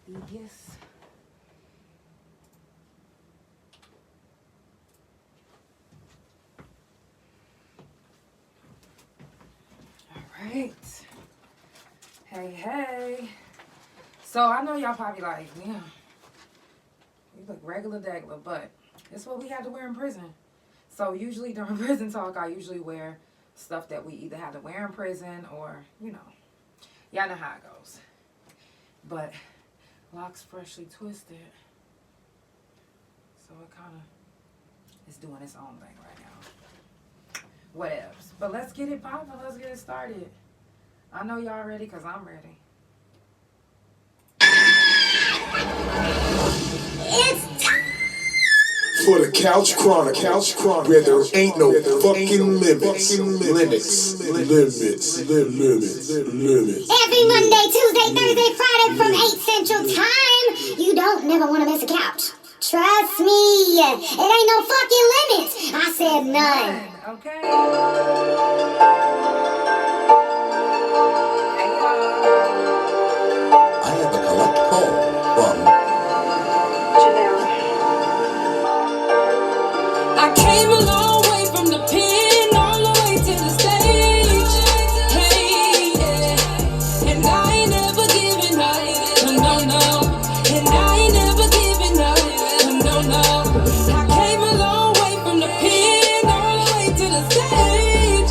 Yes. All right. Hey. So I know y'all probably like, yeah, you look regular degular, but it's what we had to wear in prison. So usually during prison talk, I usually wear stuff that we either had to wear in prison or, y'all know how it goes. But locks freshly twisted. So it kind of is doing its own thing right now. Whatevs. But let's get it popping. Let's get it started. I know y'all ready because I'm ready. It's time for the Couch Chronicles, where there ain't no fucking limits. Every Monday, Tuesday, Thursday, Friday from 8 Central Time. You don't never want to miss a couch. Trust me, it ain't no fucking limits. I said none. Okay. I have a collect call from I came a long way from the pen all the way to the stage. Hey, yeah. And I ain't never giving up. No. And I ain't never giving up. No. I came a long way from the pen all the way to the stage.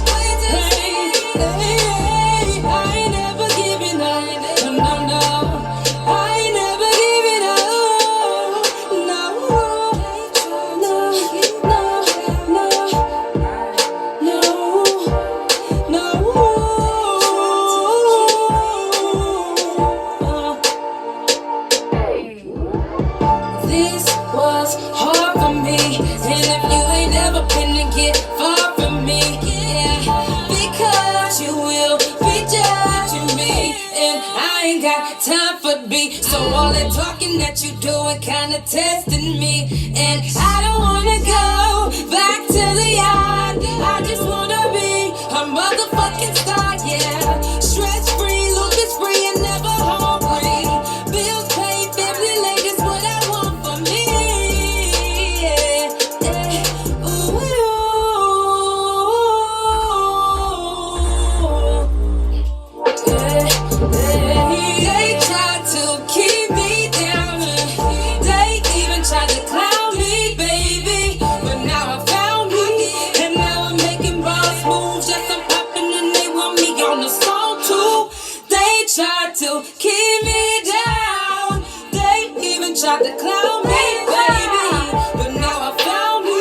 Hey, I ain't never giving up. No. I ain't never giving up. This was hard for me, and if you ain't never been to get far from me, yeah, because you will be judging me, and I ain't got time for B. So all that talking that you doing kinda testing me, and I don't wanna go back to the yard. I just wanna be a motherfucking star, yeah. Stress free, Lucas free, and never hungry. Bills paid, family late is what I want for me. Yeah. Ooh. They tried to keep me down. They even tried to clown me, baby. But now I found me, and now I'm making boss moves. Yes, I'm popping, and they want me on the song too. They tried to keep me down. They even tried to clown me, baby. But now I found me,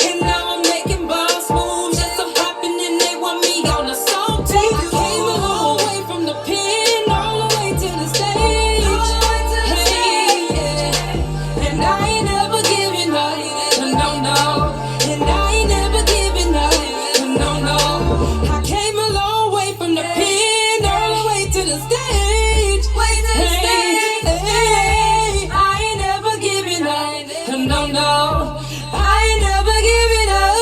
and now I'm making boss moves. Yes, I'm popping, and they want me on the song too. I came a long way from the pen all the way to the stage. Hey, yeah. And I ain't never giving up. No. And I ain't never giving up. No. I came a long way from the pen all the way to the stage. Hey, I ain't never giving up. No. I ain't never giving up.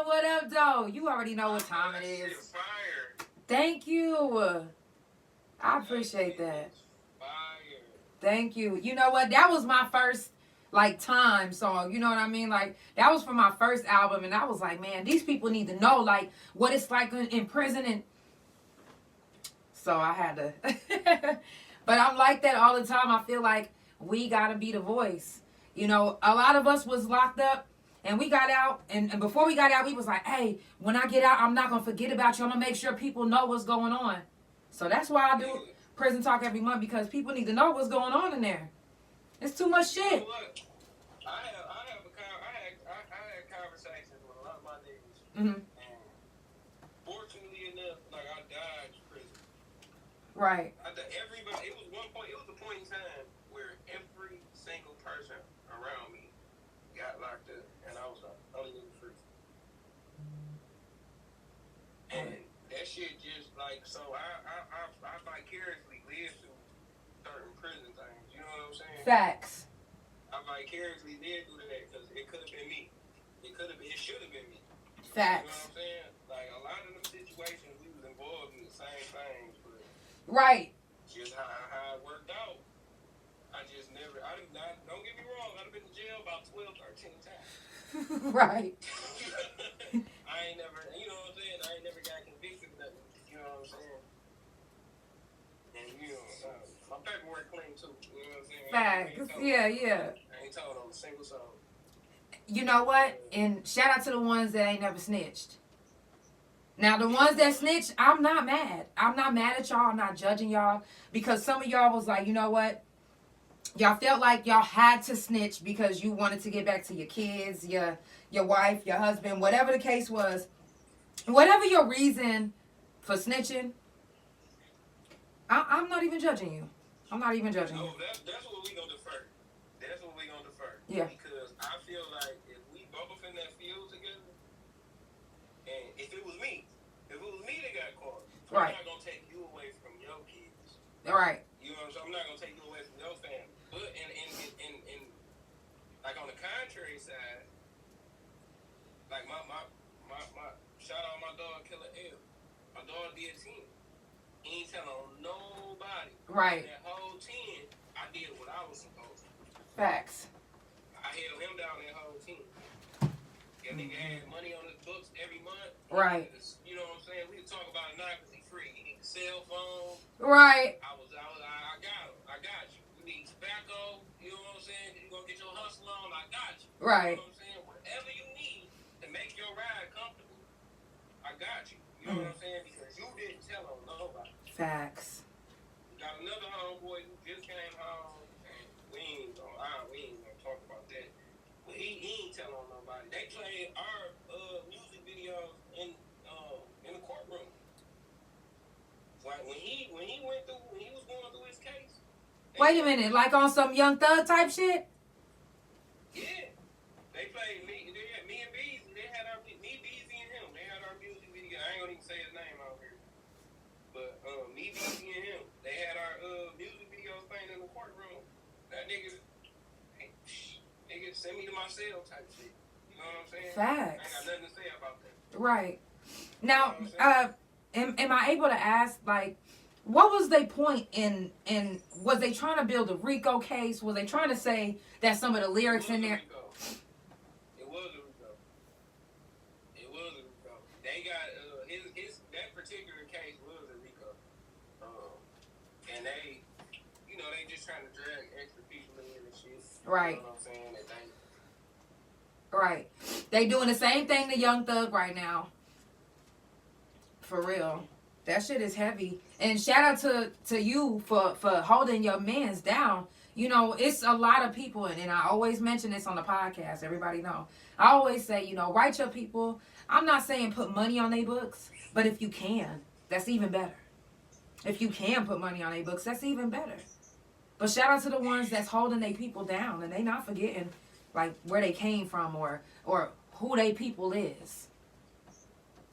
What up, though? You already know what time it is. Thank you. I appreciate that. Thank you. You know what? That was my first time song. You know what I mean? Like, that was from my first album, and I was like, man, these people need to know what it's like in prison, and so I had to. But I'm like that all the time. I feel like we gotta be the voice. A lot of us was locked up. And we got out, and before we got out, we was like, hey, when I get out, I'm not going to forget about you. I'm going to make sure people know what's going on. So that's why I do Prison Talk every month, because people need to know what's going on in there. It's too much shit. Look, I had conversations with a lot of my niggas. Mm-hmm. And fortunately enough, like I dodged prison. Right. Everybody. It was a point in time where every single person around me got locked up, and I was the only nigga free. And that shit just like so. I vicariously lived through certain prison things. You know what I'm saying? Facts. I vicariously lived through that because it could have been me. It should have been me. Facts. You know what I'm saying? Like a lot of them situations, we was involved in the same things, but right. Just how it worked out. Don't get me wrong, I'd have been in jail about 12, 13 times. Right. I ain't never, you know what I'm saying? I ain't never got convicted of nothing. You know what I'm saying? And, my paperwork clean too. You know what I'm saying? Facts. Yeah. I ain't told on a single soul. You know what? And shout out to the ones that ain't never snitched. Now, the ones that snitched, I'm not mad. I'm not mad at y'all. I'm not judging y'all. Because some of y'all was like, you know what? Y'all felt like y'all had to snitch because you wanted to get back to your kids, your wife, your husband, whatever the case was. Whatever your reason for snitching, I'm not even judging you. I'm not even judging you. No, that's what we gonna defer. That's what we gonna defer. Yeah. Because I feel like if we both in that field together, and if it was me that got caught, right. I'm not gonna take you away from your kids. All right. You know what I'm saying? I'm not gonna take you away from your family. But in like on the contrary side, like my shout out my dog Killer L. My dog did 10. He ain't telling nobody. Right. That whole 10, I did what I was supposed to. Facts. I held him down that whole 10. That nigga had money on his books every month. Right. You know what I'm saying? We can talk about it now because he's free. He needs a cell phone. Right. I got him. I got you. You need tobacco. You know what I'm saying? You gonna get your hustle on. I got you. Right. You know what I'm saying? Whatever you need to make your ride comfortable, I got you. You know what I'm saying? Because you didn't tell on nobody. Facts. Got another homeboy who just came home, and we ain't gonna talk about that. But he ain't tell on nobody. They played our music videos in the courtroom. Like when he was going through his case. Wait a minute, like on some Young Thug type shit? Yeah. They played me and Beezy. They had Beezy and him. They had our music video. I ain't gonna even say his name out here. But me, Beezy and him. They had our music videos playing in the courtroom. That nigga send me to my cell type shit. You know what I'm saying? Facts. I ain't got nothing to say about that. Right. Now, am I able to ask, like, what was their point in was they trying to build a RICO case? Was they trying to say that some of the lyrics in there? It was a RICO. They got that particular case was a RICO. And they just trying to drag extra people in and shit. Right. You know what I'm saying? Right. They doing the same thing to Young Thug right now. For real. That shit is heavy. And shout out to you for holding your mans down. You know, it's a lot of people, and I always mention this on the podcast. Everybody know. I always say, write your people. I'm not saying put money on their books, but if you can, that's even better. If you can put money on their books, that's even better. But shout out to the ones that's holding their people down, and they not forgetting, like, where they came from or who they people is.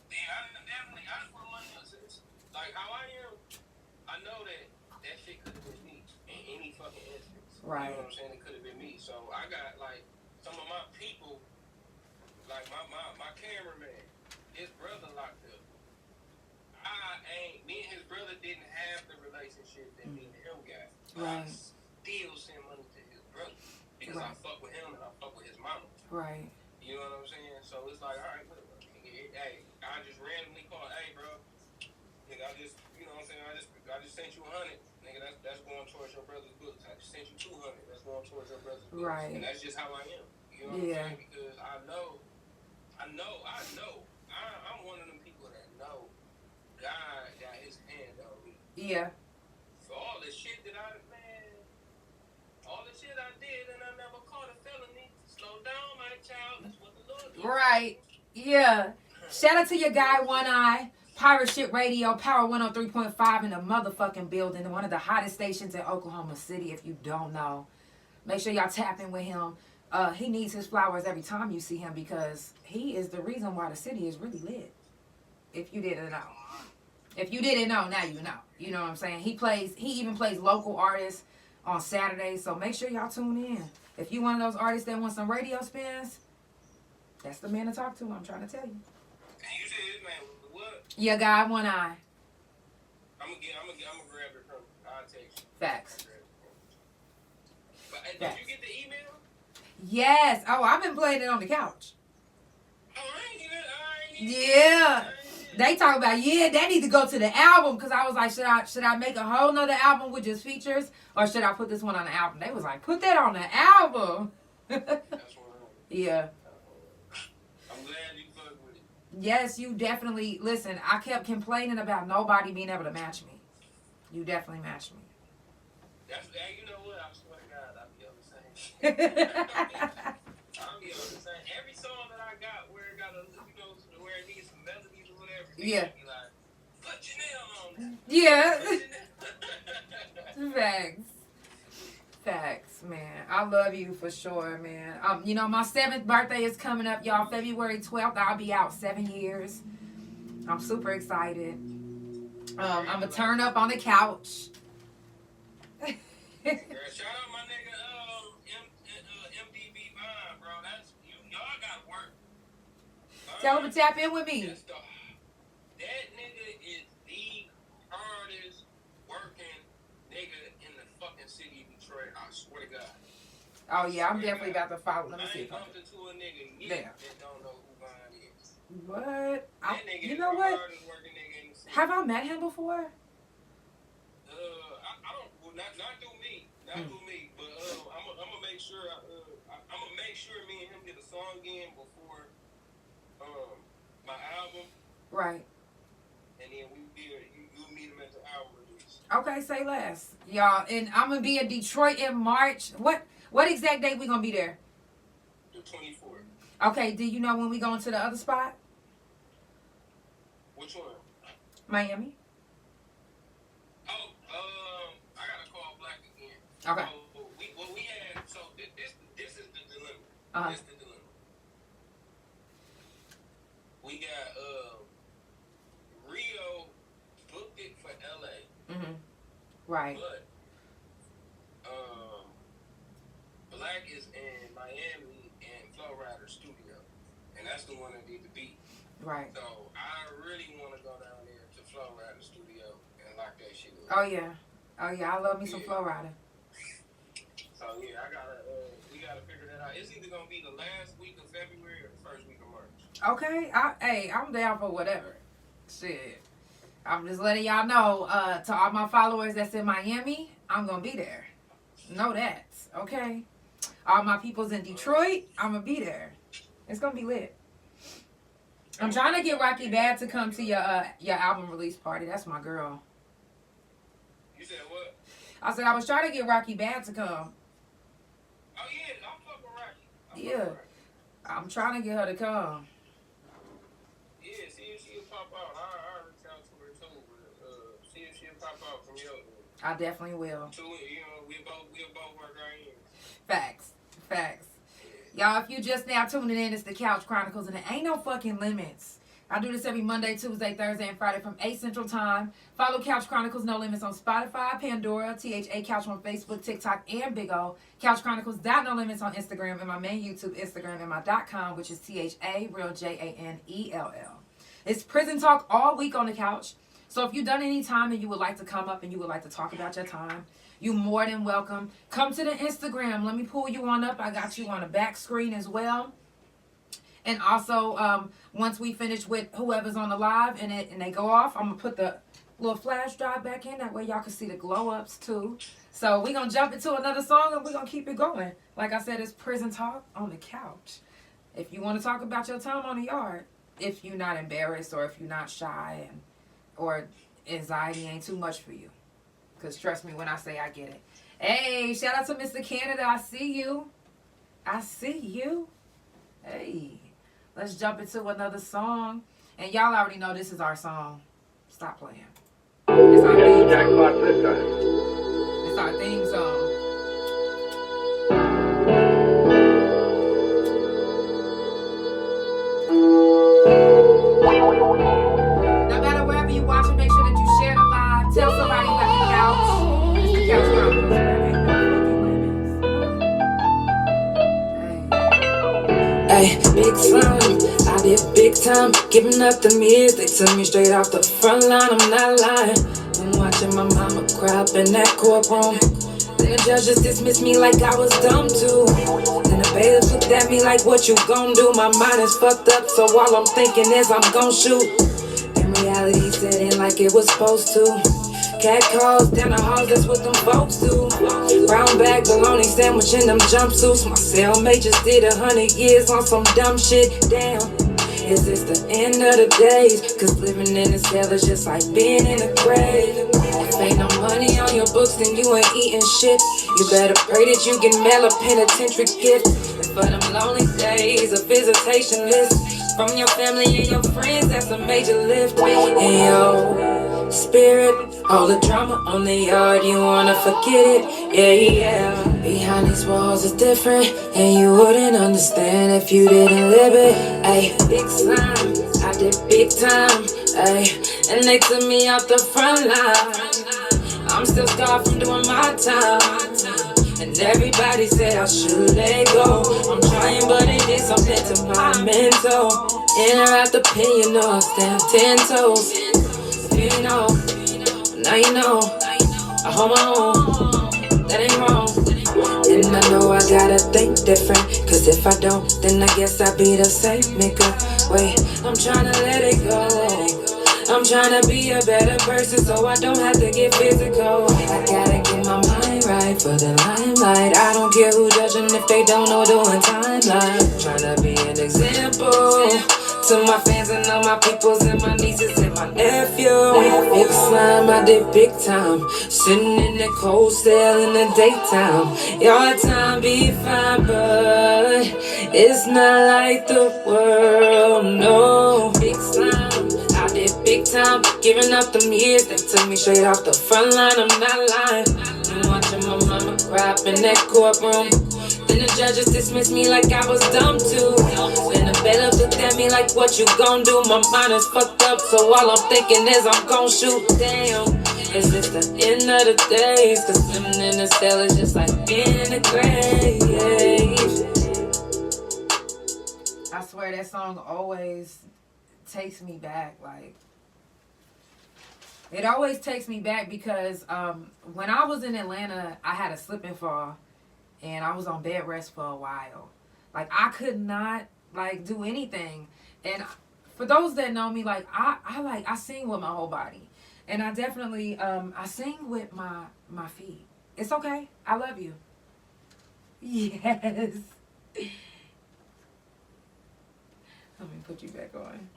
Yeah, I just put money on this. Like, how I am, I know that shit could have been me in any fucking instance. Right. You know what I'm saying? It could have been me. So, I got, like, some of my people, like, my cameraman, his brother locked up. Me and his brother didn't have the relationship that me and him got. Right. I still send money to his brother because I fuck with him and I fuck with his mama. Right. You know what I'm saying? So it's like, all right, hey, I just randomly called, hey, bro, nigga, I just sent you 100, nigga, that's going towards your brother's books. I just sent you 200, that's going towards your brother's books. Right. And that's just how I am. You know what I'm saying? Because I know, I'm one of them people that know God got his hand on me. Yeah. For all the shit that I Right. Yeah. Shout out to your guy, One Eye. Pirate Ship Radio, Power 103.5 in the motherfucking building. One of the hottest stations in Oklahoma City, if you don't know. Make sure y'all tap in with him. He needs his flowers every time you see him because he is the reason why the city is really lit. If you didn't know. If you didn't know, now you know. You know what I'm saying? He even plays local artists on Saturdays, so make sure y'all tune in. If you one of those artists that want some radio spins, that's the man to talk to, I'm trying to tell you. And you said his name was what? Your guy, One Eye. I'm gonna grab it from. I'll text you. Facts. But did you get the email? Yes. Oh, I've been playing it on the couch. Oh, I ain't even. Yeah. They talk about, they need to go to the album because I was like, should I make a whole nother album with just features or should I put this one on the album? They was like, put that on the album. Yeah. I'm glad you fucked with it. Yes, you definitely, listen, I kept complaining about nobody being able to match me. You definitely matched me. You know what? I swear to God, I'll be on the same. I'll be on the same. Every song that I got where it got a, where it needs some melodies or whatever. Yeah. Be like, put Janelle on that. Yeah. Facts, man. I love you for sure, man. My 7th birthday is coming up, y'all. February 12th, I'll be out 7 years. I'm super excited. I'm gonna turn up on the couch. Girl, shout out my nigga MDB Vine, bro. That's y'all got work. Tell him to tap in with me. That nigga is the hardest working nigga in the fucking city of Detroit. I swear to God. Oh yeah, I'm definitely about to follow. Let me see. I ain't bumped into a nigga yet that don't know who Vine is. What? That nigga You is know the what? hardest working nigga in the city. Have I met him before? I don't. Well, not through me. Not through me. But I'm gonna make sure. I'm gonna make sure me and him get a song in before my album. Right. And then you meet him at the album release. Okay, say less, y'all. And I'm gonna be in Detroit in March. What exact date we gonna be there? The 24th. Okay. Do you know when we going to the other spot? Which one? Miami. Oh, I gotta call Black again. Okay. So we had. So this is the dilemma. Uh-huh. This is the dilemma. We got Rio booked it for LA. Mm-hmm. Right. But Black is in Miami and Flow Rider Studio, and that's the one that did the beat. Right. So I really want to go down there to Flow Rider Studio and lock that shit up. Oh yeah. I love me some Flow Rider. So yeah, we gotta figure that out. It's either gonna be the last week of February or the first week of March. Okay. I'm down for whatever. Shit. I'm just letting y'all know, to all my followers that's in Miami, I'm gonna be there. Know that. Okay. All my peoples in Detroit, I'm gonna be there. It's gonna be lit. I'm trying to get Rocky Bad to come to your album release party. That's my girl. You said what? I said I was trying to get Rocky Bad to come. Oh yeah, I'm fucking Rocky. Yeah. I'm trying to get her to come. Yeah, see if she'll pop out. I reach out to her too. See if she'll pop out from your end. I definitely will. We'll both work our ends. Facts. Y'all, if you just now tuning in, it's the Couch Chronicles, and there ain't no fucking limits. I do this every Monday, Tuesday, Thursday, and Friday from 8 Central Time. Follow Couch Chronicles No Limits on Spotify, Pandora, THA Couch on Facebook, TikTok, and Big O. Couch Chronicles No Limits on Instagram, and my main YouTube Instagram, and my .com, which is THA Real JANELL. It's prison talk all week on the couch. So if you've done any time and you would like to come up and you would like to talk about your time, you're more than welcome. Come to the Instagram. Let me pull you on up. I got you on the back screen as well. And also, once we finish with whoever's on the live and they go off, I'm going to put the little flash drive back in. That way y'all can see the glow-ups too. So we're going to jump into another song and we're going to keep it going. Like I said, it's prison talk on the couch. If you want to talk about your time on the yard, if you're not embarrassed or if you're not shy or anxiety ain't too much for you. Because trust me when I say I get it. Hey, shout out to Mr. Canada. I see you. Hey. let's jump into another song. And y'all already know this is our song. Stop playing. It's our theme song. It's our theme song. No matter wherever you watch it, make sure that you share the live. Tell somebody about the couch. It's the Couch Chronicles. Ay, big time, I did big time, giving up the years. They took me straight off the front line, I'm not lying. I'm watching my mama cry up in that courtroom. Then the judge just dismissed me like I was dumb too. Then the bailiff looked at me like, what you gon' do? My mind is fucked up, so all I'm thinking is I'm gon' shoot. And reality set in like it was supposed to. Cat calls down the halls, that's what them folks do. Brown bag, bologna sandwich in them jumpsuits. My cellmate just did 100 years on some dumb shit. Damn, is this the end of the days? Cause living in a cell is just like being in a grave. If ain't no money on your books, then you ain't eating shit. You better pray that you can mail a penitentiary gift. And for them lonely days, a visitation list from your family and your friends, that's a major lift. And yo, spirit, all the drama on the yard, you wanna forget it, yeah. Behind these walls is different, and you wouldn't understand if you didn't live it. Ay, big slime, I did big time, ay, and they took me out the front line. I'm still scarred from doing my time, and everybody said I should let go. I'm trying, but it did something to my mental. In or out the pen, you know I stand 10 toes. If you know, now you know, I hold my own, that ain't wrong. And I know I gotta think different, cause if I don't, then I guess I be the same nigga. Wait, I'm tryna let it go. I'm tryna be a better person so I don't have to get physical. I gotta get my mind right for the limelight. I don't care who judging if they don't know doing timeline. Tryna be an example to my fans and all my peoples and my nieces and my nephew. Big slime, I did big time. Sitting in the cold cell in the daytime. Your time be fine, but it's not like the world, no. Big slime, I did big time. Giving up them years, they took me straight off the front line, I'm not lying. I'm watching my mama cry up in that courtroom. Then the judges dismissed me like I was dumb too. Then the bailiff looked at me like, what you gon' do? My mind is fucked up, so all I'm thinking is I'm gon' shoot. Damn, is this the end of the days? Cause living in a cell is just like being in a grave. I swear that song always takes me back. Like, it always takes me back because when I was in Atlanta, I had a slip and fall. And I was on bed rest for a while. Like, I could not, like, do anything. And for those that know me, like, I sing with my whole body. And I definitely, I sing with my feet. It's okay. I love you. Yes. Let me put you back on.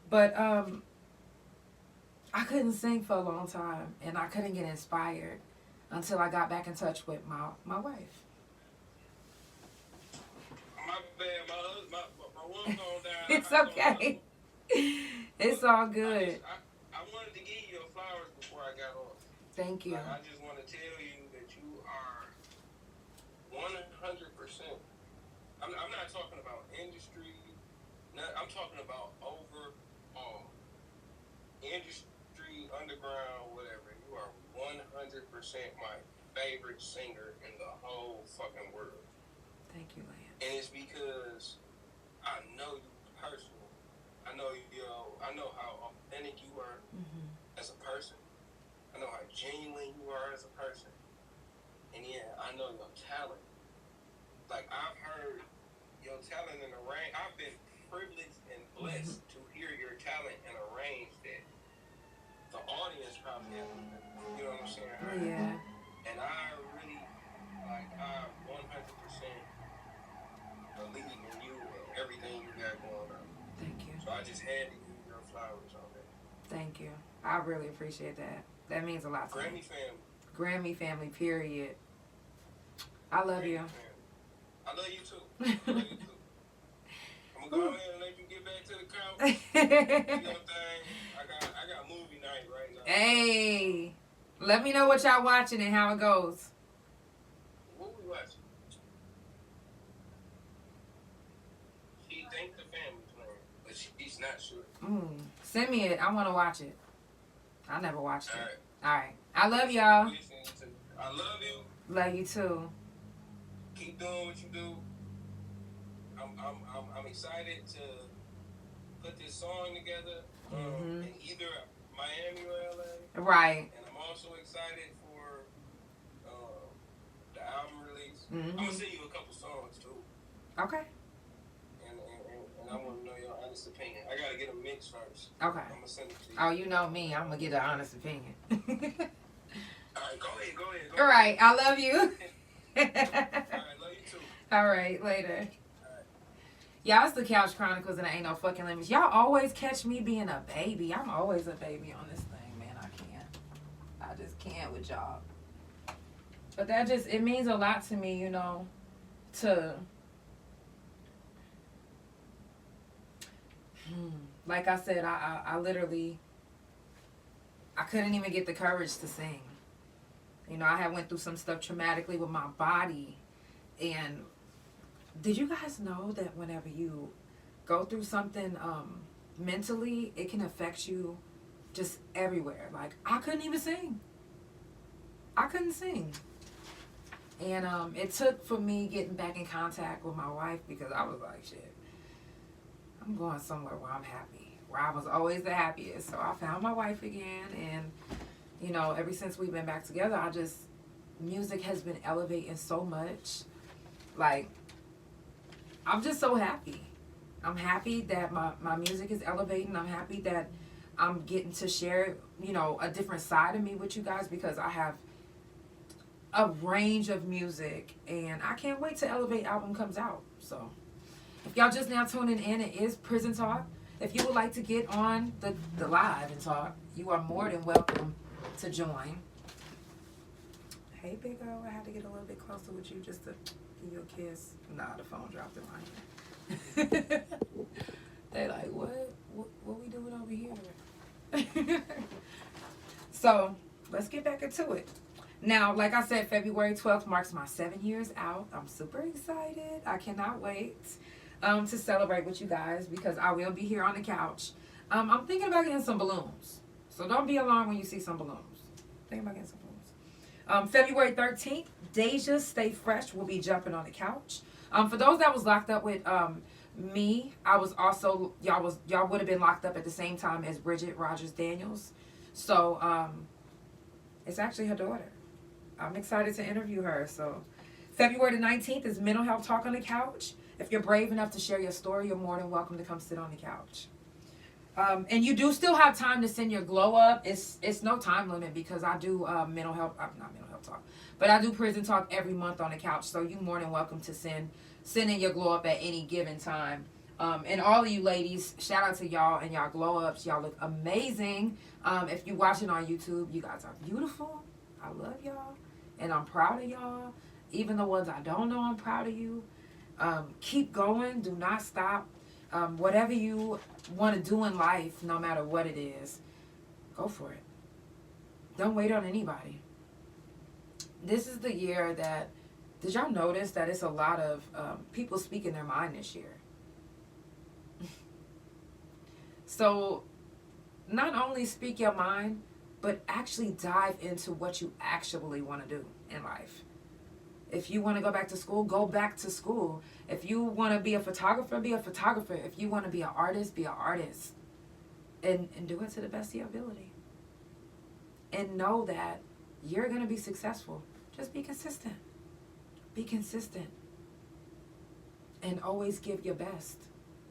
But, I couldn't sing for a long time. And I couldn't get inspired until I got back in touch with my wife. My bad, my woman's on down. It's okay. It's all good. I wanted to give you your flowers before I got off. Thank you. Like, I just want to tell you that you are 100%. I'm not talking about industry. I'm talking about overall. Industry, underground, whatever. You are 100% my favorite singer in the whole fucking world. Thank you, Lance. And it's because I know you personally. I know how authentic you are as a person. I know how genuine you are as a person. And yeah, I know your talent. Like, I've heard your talent in a range. I've been privileged and blessed to hear your talent in a range that the audience probably hasn't, you know what I'm saying? Yeah. And I really, like, I 100% believe in you and everything you got going on. Thank you. So I just had to give you your flowers on that. Thank you. I really appreciate that. That means a lot to Grammy me. family. Grammy family, period. I love Grammy you. family. I love you too. I love you too. I'm going to go ahead and let Do your thing. I got movie night right now. Hey, let me know what y'all watching and how it goes. What we watching? She thinks the family plan, but she's not sure. Send me it. I want to watch it. I never watched it. All right. All right. I love y'all. I love you. Love you too. Keep doing what you do. I'm excited to put this song together in either Miami or LA. Right. And I'm also excited for the album release. I'm gonna send you a couple songs too. Okay. And I want to know your honest opinion. I gotta get a mix first. Okay. I'm gonna send it to you. Oh, you know me. I'm gonna get an honest opinion. All right, go ahead. All right. I love you. All right, love you too. All right. Later. Y'all, it's the Couch Chronicles and there ain't no fucking limits. Y'all always catch me being a baby. I'm always a baby on this thing, man. I just can't with y'all. But it means a lot to me, you know, like I said, I literally, I couldn't even get the courage to sing. You know, I had went through some stuff traumatically with my body. And did you guys know that whenever you go through something mentally, it can affect you just everywhere? Like, I couldn't even sing. I couldn't sing. And it took for me getting back in contact with my wife because I was like, shit, I'm going somewhere where I'm happy, where I was always the happiest. So I found my wife again. And, you know, ever since we've been back together, music has been elevating so much. Like, I'm just so happy. I'm happy that my music is elevating. I'm happy that I'm getting to share, you know, a different side of me with you guys because I have a range of music and I can't wait till Elevate album comes out. So if y'all just now tuning in, it is Prison Talk. If you would like to get on the live and talk, you are more than welcome to join. Hey, Big O, I had to get a little bit closer with you just to give you a kiss. Nah, the phone dropped in my hand. They like, what we doing over here? So, let's get back into it. Now, like I said, February 12th marks my 7 years out. I'm super excited. I cannot wait to celebrate with you guys because I will be here on the couch. I'm thinking about getting some balloons. So don't be alarmed when you see some balloons. Thinking about getting some balloons. February 13th, DaJia Stay Fresh will be jumping on the couch. For those that was locked up with me, I was also, y'all would have been locked up at the same time as Bridget Rogers Daniels. So it's actually her daughter. I'm excited to interview her. So February the 19th is Mental Health Talk on the Couch. If you're brave enough to share your story, you're more than welcome to come sit on the couch. And you do still have time to send your glow up. It's no time limit because I do not mental health talk, but I do prison talk every month on the couch. So you're more than welcome to send in your glow up at any given time. And all of you ladies, shout out to y'all and y'all glow ups. Y'all look amazing. If you're watching on YouTube, you guys are beautiful. I love y'all. And I'm proud of y'all. Even the ones I don't know, I'm proud of you. Keep going. Do not stop. Whatever you want to do in life, no matter what it is, go for it. Don't wait on anybody. This is the year that, did y'all notice that it's a lot of people speaking their mind this year? So not only speak your mind, but actually dive into what you actually want to do in life. If you want to go back to school, go back to school. If you want to be a photographer, be a photographer. If you want to be an artist, be an artist. And do it to the best of your ability. And know that you're going to be successful. Just be consistent. Be consistent. And always give your best.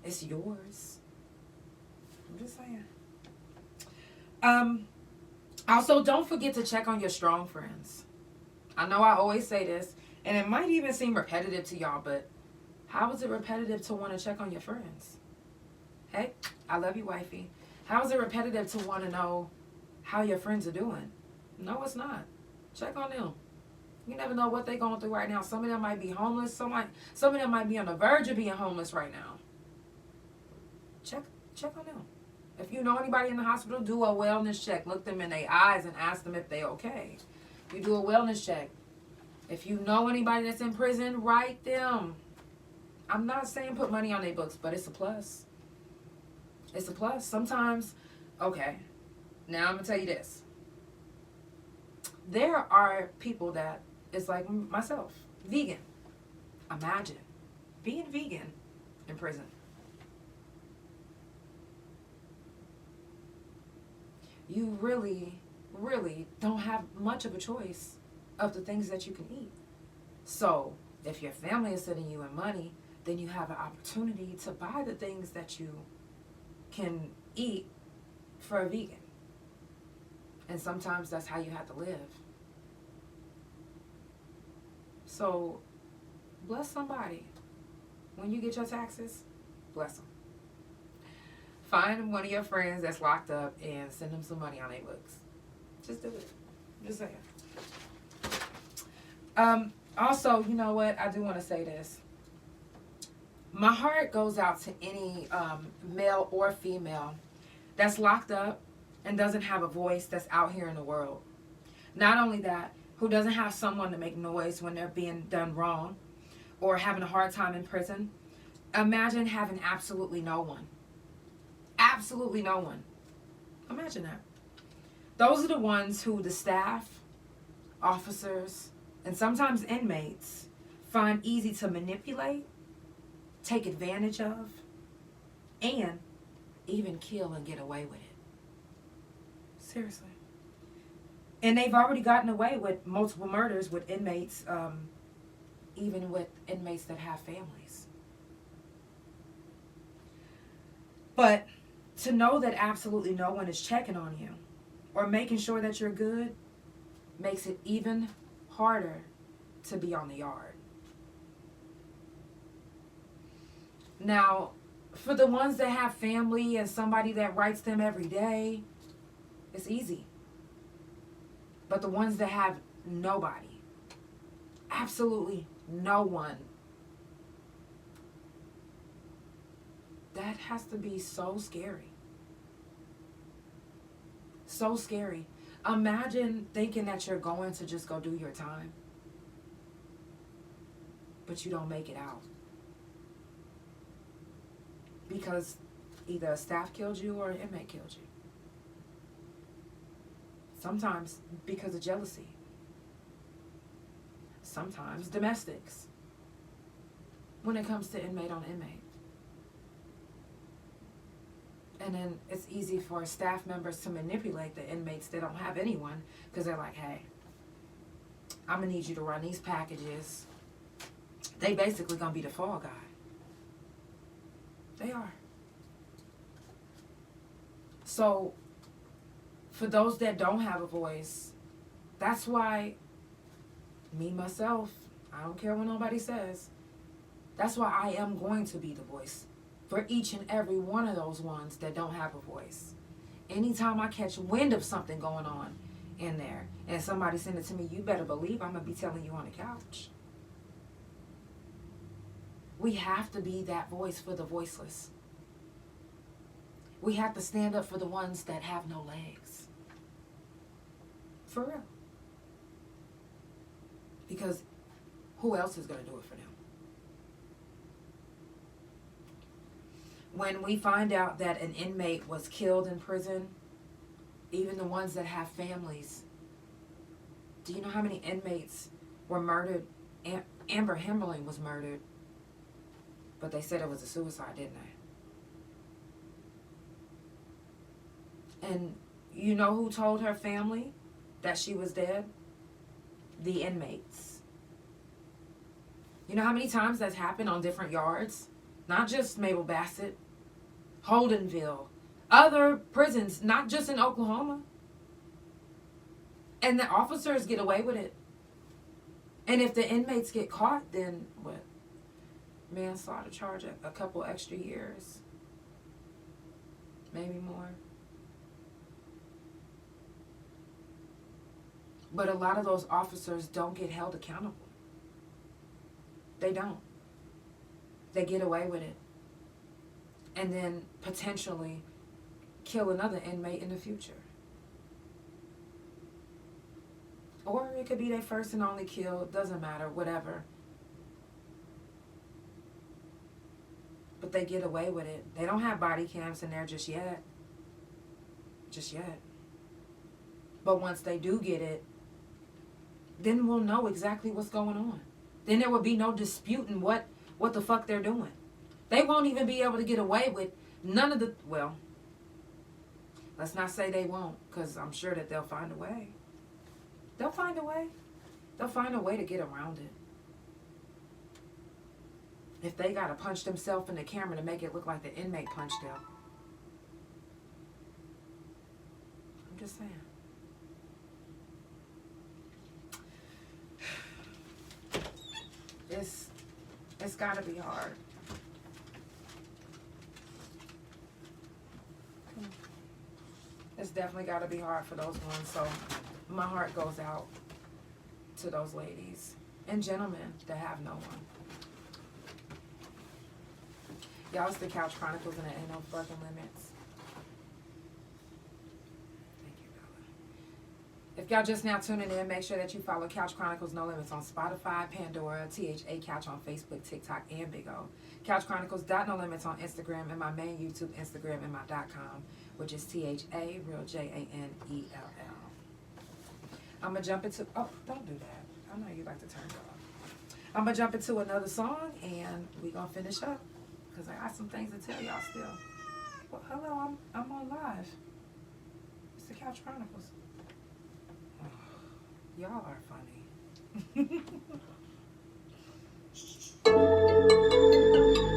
It's yours. I'm just saying. Also, don't forget to check on your strong friends. I know I always say this, and it might even seem repetitive to y'all, but how is it repetitive to want to check on your friends? Hey, I love you, wifey. How is it repetitive to want to know how your friends are doing? No, it's not. Check on them. You never know what they're going through right now. Some of them might be homeless. Some of them might be on the verge of being homeless right now. check on them. If you know anybody in the hospital, do a wellness check. Look them in their eyes and ask them if they're okay. You do a wellness check. If you know anybody that's in prison, write them. I'm not saying put money on their books, but it's a plus. It's a plus. Sometimes, okay, now I'm going to tell you this. There are people that is like myself, vegan. Imagine being vegan in prison. You really, really don't have much of a choice of the things that you can eat. So if your family is sending you in money, then you have an opportunity to buy the things that you can eat for a vegan. And sometimes that's how you have to live. So bless somebody. When you get your taxes, bless them. Find one of your friends that's locked up and send them some money on their books. Just do it. Just saying. Also, you know what? I do want to say this. My heart goes out to any male or female that's locked up and doesn't have a voice that's out here in the world. Not only that, who doesn't have someone to make noise when they're being done wrong or having a hard time in prison. Imagine having absolutely no one. Absolutely no one. Imagine that. Those are the ones who the staff, officers, and sometimes inmates find easy to manipulate, take advantage of, and even kill and get away with it. Seriously. And they've already gotten away with multiple murders with inmates, even with inmates that have families. But to know that absolutely no one is checking on you or making sure that you're good makes it even harder to be on the yard. Now, for the ones that have family and somebody that writes them every day, it's easy. But the ones that have nobody, absolutely no one, that has to be so scary. So scary. Imagine thinking that you're going to just go do your time, but you don't make it out. Because either a staff killed you or an inmate killed you. Sometimes because of jealousy. Sometimes domestics. When it comes to inmate on inmate. And then it's easy for staff members to manipulate the inmates that don't have anyone because they're like, hey, I'm going to need you to run these packages. They basically going to be the fall guy. They are. So, for those that don't have a voice, that's why me, myself, I don't care what nobody says, that's why I am going to be the voice for each and every one of those ones that don't have a voice. Anytime I catch wind of something going on in there and somebody send it to me, you better believe I'm going to be telling you on the couch. We have to be that voice for the voiceless. We have to stand up for the ones that have no legs. For real. Because who else is going to do it for them? When we find out that an inmate was killed in prison, even the ones that have families, do you know how many inmates were murdered? Amber Himmerling was murdered, but they said it was a suicide, didn't they? And you know who told her family that she was dead? The inmates. You know how many times that's happened on different yards? Not just Mabel Bassett, Holdenville, other prisons, not just in Oklahoma. And the officers get away with it. And if the inmates get caught, then what? Manslaughter charge, a couple extra years. Maybe more. But a lot of those officers don't get held accountable. They don't. They get away with it. and then potentially kill another inmate in the future. Or it could be their first and only kill, doesn't matter, whatever. But they get away with it. They don't have body cams in there just yet. Just yet. But once they do get it, then we'll know exactly what's going on. Then there will be no disputing what the fuck they're doing. They won't even be able to get away with none of the, well, let's not say they won't, because I'm sure that they'll find a way. They'll find a way. They'll find a way to get around it. If they got to punch themselves in the camera to make it look like the inmate punched them. I'm just saying. It's got to be hard. It's definitely got to be hard for those ones. So my heart goes out to those ladies and gentlemen that have no one. Y'all, it's the Couch Chronicles and there ain't no fucking limits. Thank you, Bella. If y'all just now tuning in, make sure that you follow Couch Chronicles No Limits on Spotify, Pandora, THA Couch on Facebook, TikTok, and Big O. Couch Chronicles No Limits on Instagram, and my main YouTube Instagram and my .com, which is THA Real JANELL. I'm gonna jump into, oh, don't do that. I know you like to turn it off. I'm gonna jump into another song and we gonna finish up. Because I got some things to tell y'all still. Well, hello, I'm on live. It's the Couch Chronicles. Oh, y'all are funny.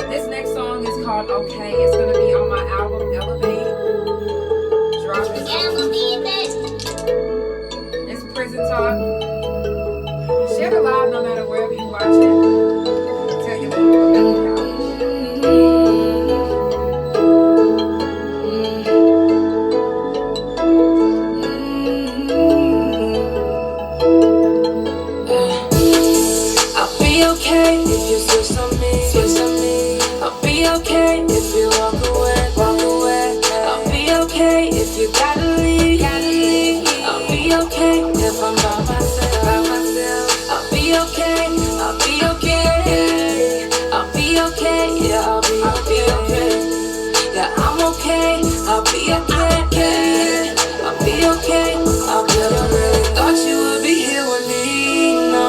This next song is called Okay. It's going to be on my album, Elevate. It's Prison Talk. Share it live no matter wherever you watch it. Tell your people about the couch. Okay, if you switch on me, I'll be okay if you walk away, I'll be okay if you gotta leave, I'll be okay if I'm by myself, I'll be okay, I'll be okay, I'll be okay, yeah, I'll be okay, yeah, I'm okay, I'll be okay, I'll be okay, I'll be okay. Thought you would be here with me, no.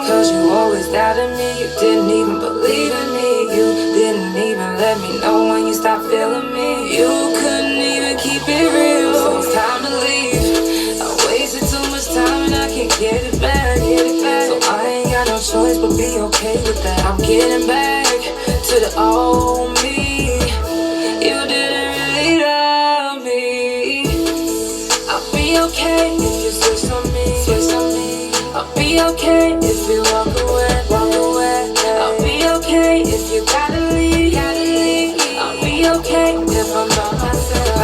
Cause you always doubted me, you didn't even believe in me, you didn't even let me know when you stopped feeling me, you couldn't even keep it real, so it's time to leave, I wasted too much time and I can't get it back, so I ain't got no choice but be okay with that, I'm getting back to the old me, you didn't really love me, I'll be okay if you switch on me, I'll be okay if you walk away, I'll be okay if you gotta leave, I'll be okay if I'm by myself,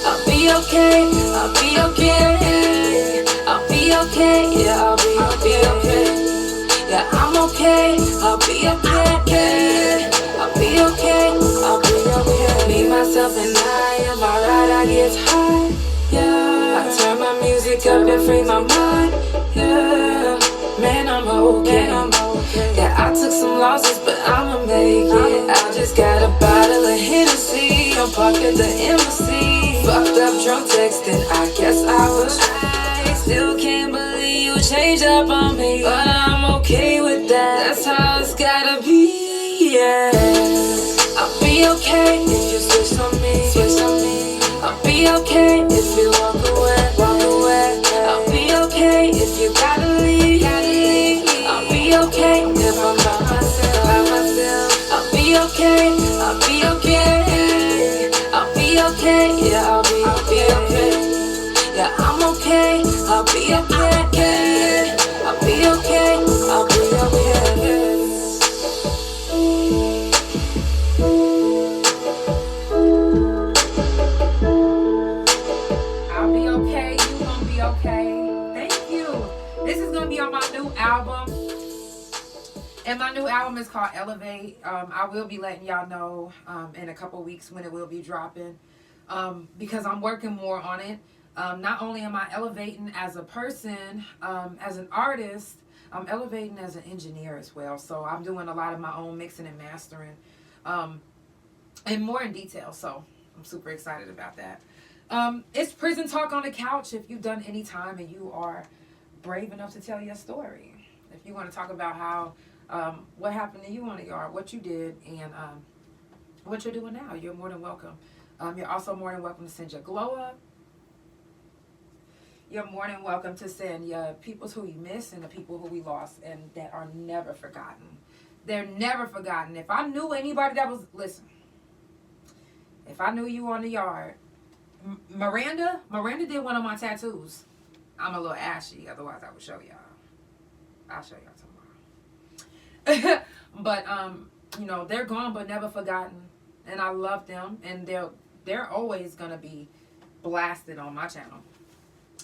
I'll be okay, I'll be okay, I'll be okay, yeah, I'll be okay, yeah, I'm okay, I'll be okay, I'll be okay, I'll be okay, me, myself, and I am alright, I get high, yeah, I turn my music up and free my mind, yeah, man, I'm okay, yeah, I took some losses, but I'ma make it, I just got a bottle of Hennessy, I'm parked at the embassy, fucked up drunk texting, I guess I was high, still can't believe you changed up on me, but I'm okay with that, that's how it's gotta be, yeah, I'll be okay if you switch on me, I'll be okay if you walk away, I'll be okay if you gotta leave, I'll be okay if I'm by myself, I'll be okay, I'll be okay, I'll be okay, yeah, I'll be okay, yeah, I'm okay, I'll be okay, I'll be okay, I'll be okay. I'll be okay, you gonna be okay. Thank you. This is gonna be on my new album. And my new album album is called Elevate. I will be letting y'all know in a couple weeks when it will be dropping, because I'm working more on it. Not only am I elevating as a person, as an artist, I'm elevating as an engineer as well. So I'm doing a lot of my own mixing and mastering, and more in detail. So I'm super excited about that. It's Prison Talk on the Couch. If you've done any time and you are brave enough to tell your story, if you want to talk about how what happened to you on the yard, what you did, and what you're doing now, you're more than welcome. You're also more than welcome to send your glow up. You're more than welcome to send your peoples who you miss and the people who we lost and that are never forgotten. They're never forgotten. If I knew anybody that was, listen, if I knew you on the yard, Miranda did one of my tattoos. I'm a little ashy, otherwise I would show y'all. I'll show y'all tomorrow. But you know, they're gone but never forgotten, and I love them, and they're always gonna be blasted on my channel.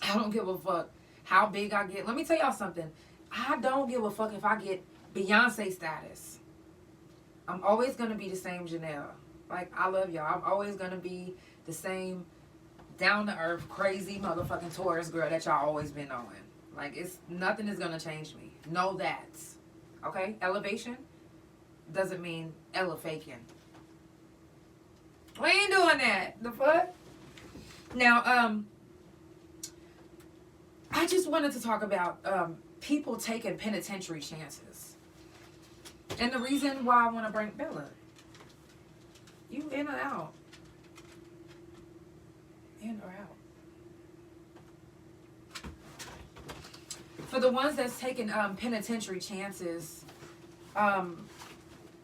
I don't give a fuck how big I get. Let me tell y'all something. I don't give a fuck if I get Beyonce status. I'm always gonna be the same Janelle. Like, I love y'all. I'm always gonna be the same down to earth, crazy motherfucking Taurus girl that y'all always been knowing. Like, nothing is gonna change me. Know that. Okay? Elevation doesn't mean elefaking. We ain't doing that. The fuck? Now, I just wanted to talk about people taking penitentiary chances. And the reason why I want to bring Bella. You in or out? In or out? For the ones that's taking penitentiary chances,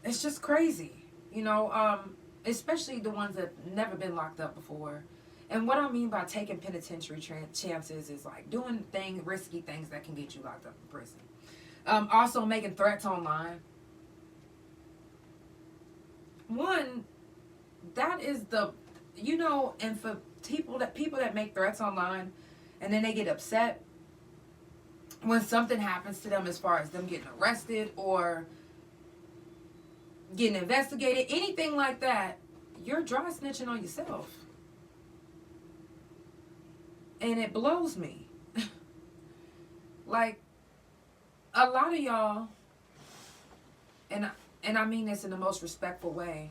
it's just crazy. You know, especially the ones that never been locked up before. And what I mean by taking penitentiary chances is like doing risky things that can get you locked up in prison. Also making threats online. One, that is you know, and for people that make threats online and then they get upset when something happens to them as far as them getting arrested or getting investigated, anything like that, you're dry snitching on yourself. And it blows me. Like, a lot of y'all, and I mean this in the most respectful way,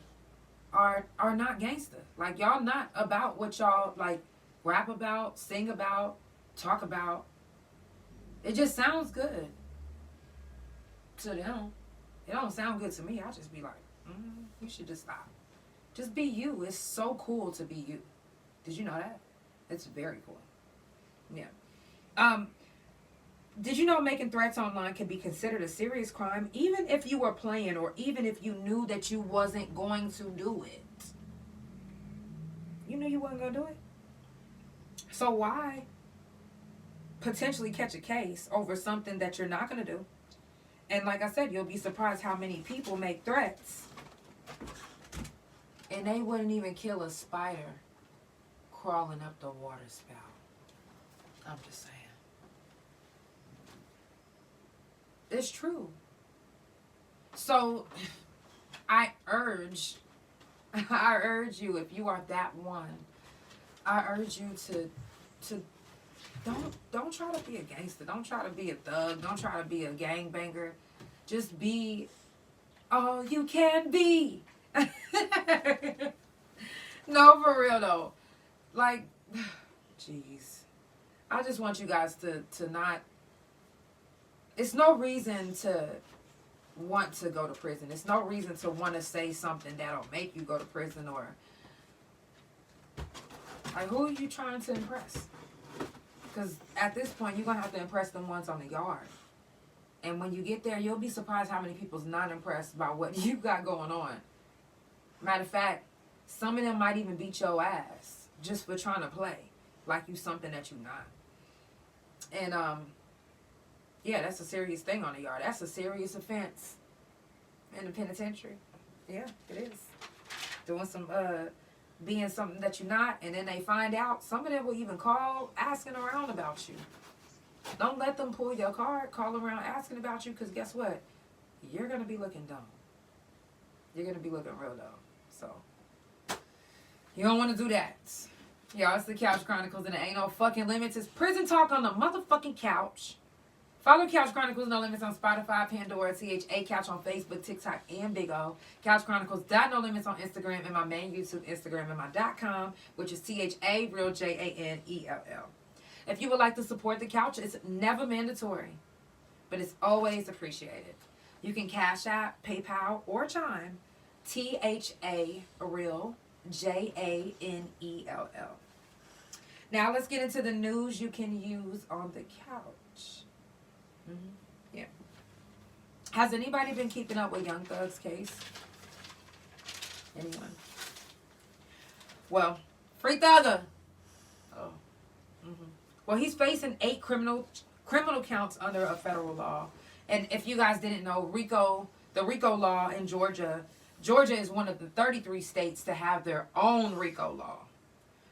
are not gangster. Like, y'all not about what y'all, like, rap about, sing about, talk about. It just sounds good to them. It don't sound good to me. I just be like, you should just stop. Just be you. It's so cool to be you. Did you know that? It's very cool. Yeah. Did you know making threats online can be considered a serious crime, even if you were playing or even if you knew that you wasn't going to do it? You knew you wasn't going to do it? So why potentially catch a case over something that you're not going to do? And like I said, you'll be surprised how many people make threats and they wouldn't even kill a spider crawling up the water spout. I'm just saying. It's true. So I urge you, if you are that one, I urge you to don't try to be a gangster. Don't try to be a thug. Don't try to be a gangbanger. Just be all you can be. No, for real though. Like, jeez. I just want you guys to not, it's no reason to want to go to prison. It's no reason to want to say something that'll make you go to prison or, like, who are you trying to impress? Because at this point, you're going to have to impress them ones on the yard. And when you get there, you'll be surprised how many people's not impressed by what you got going on. Matter of fact, some of them might even beat your ass just for trying to play like you something that you're not. And, yeah, that's a serious thing on the yard. That's a serious offense in the penitentiary. Yeah, it is. Doing some, being something that you're not, and then they find out. Some of them will even call asking around about you. Don't let them pull your card, call around asking about you, because guess what? you're going to be looking dumb. You're going to be looking real dumb. So, you don't want to do that. Y'all, it's the Couch Chronicles, and there ain't no fucking limits. It's prison talk on the motherfucking couch. Follow Couch Chronicles No Limits on Spotify, Pandora, CHA Couch on Facebook, TikTok, and Big O. Couch Chronicles No Limits on Instagram, and my main YouTube Instagram, and my .com, which is THA Real JANELL. If you would like to support the couch, it's never mandatory, but it's always appreciated. You can Cash App, PayPal, or Chime, THA Real JANELL. Now let's get into the news you can use on the couch. Yeah. Has anybody been keeping up with Young Thug's case? Anyone? Well, Free Thugger. Oh. Well, he's facing 8 criminal counts under a federal law. And if you guys didn't know, the RICO law in Georgia is one of the 33 states to have their own RICO law.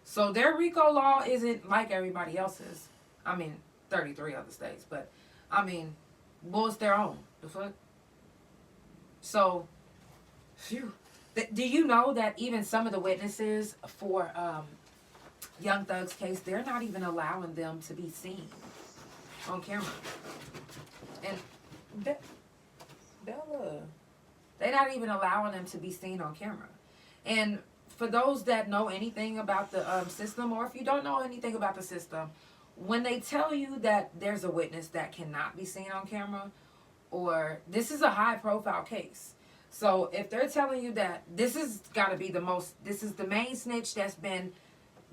So their RICO law isn't like everybody else's. I mean, 33 other states, but I mean, well, it's their own. The fuck? So, phew. Do you know that even some of the witnesses for Young Thug's case, they're not even allowing them to be seen on camera? And Bella, they're not even allowing them to be seen on camera. And for those that know anything about the system, or if you don't know anything about the system, when they tell you that there's a witness that cannot be seen on camera, or this is a high profile case. So if they're telling you that this is got to be this is the main snitch that's been